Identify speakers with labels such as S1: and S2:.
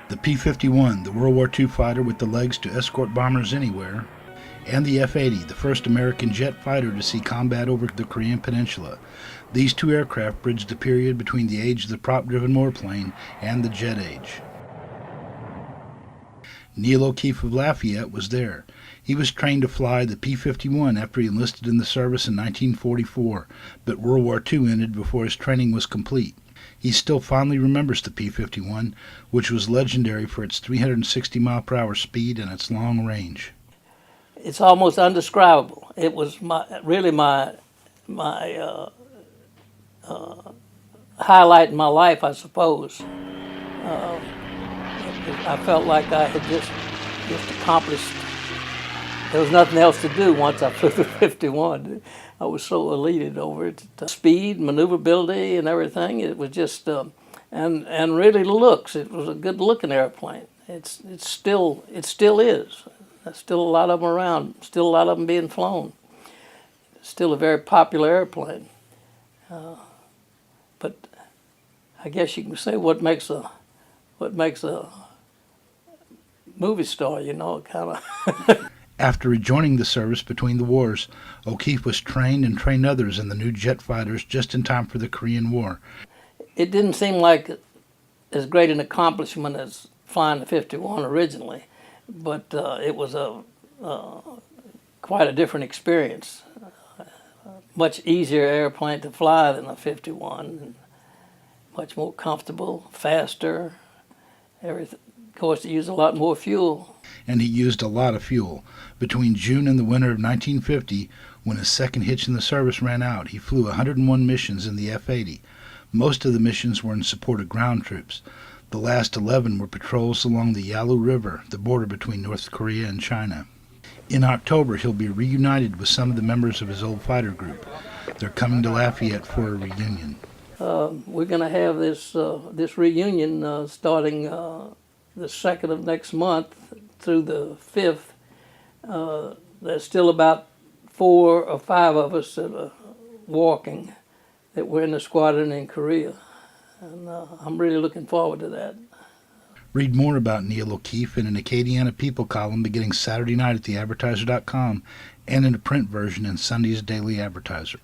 S1: the P-51, the World War II fighter with the legs to escort bombers anywhere, and the F-80, the first American jet fighter to see combat over the Korean Peninsula. These two aircraft bridged the period between the age of the prop-driven warplane and the jet age. Neil O'Keefe of Lafayette was there. He was trained to fly the P-51 after he enlisted in the service in 1944, but World War II ended before his training was complete. He still fondly remembers the P-51, which was legendary for its 360-mile-per-hour speed and its long range.
S2: It's almost undescribable. It was really my highlight in my life, I suppose. I felt like I had just accomplished. There was nothing else to do once I flew the 51. I was so elated over it. Speed, maneuverability, and everything. It was just, and really looks. It was a good-looking airplane. It still is. There's still a lot of them around. Still a lot of them being flown. It's still a very popular airplane. But I guess you can say what makes a movie star, kind of.
S1: After rejoining the service between the wars, O'Keefe was trained and trained others in the new jet fighters just in time for the Korean War.
S2: It didn't seem like as great an accomplishment as flying the 51 originally, but it was quite a different experience. Much easier airplane to fly than a 51, and much more comfortable, faster, everything. Of course, it used a lot more fuel.
S1: And he used a lot of fuel. Between June and the winter of 1950, when his second hitch in the service ran out, he flew 101 missions in the F-80. Most of the missions were in support of ground troops. The last 11 were patrols along the Yalu River, the border between North Korea and China. In October, he'll be reunited with some of the members of his old fighter group. They're coming to Lafayette for a reunion.
S2: We're going to have this reunion starting the 2nd of next month through the 5th. There's still about 4 or 5 of us that are walking that were in the squadron in Korea. And I'm really looking forward to that.
S1: Read more about Neil O'Keefe in an Acadiana People column beginning Saturday night at theadvertiser.com and in a print version in Sunday's Daily Advertiser.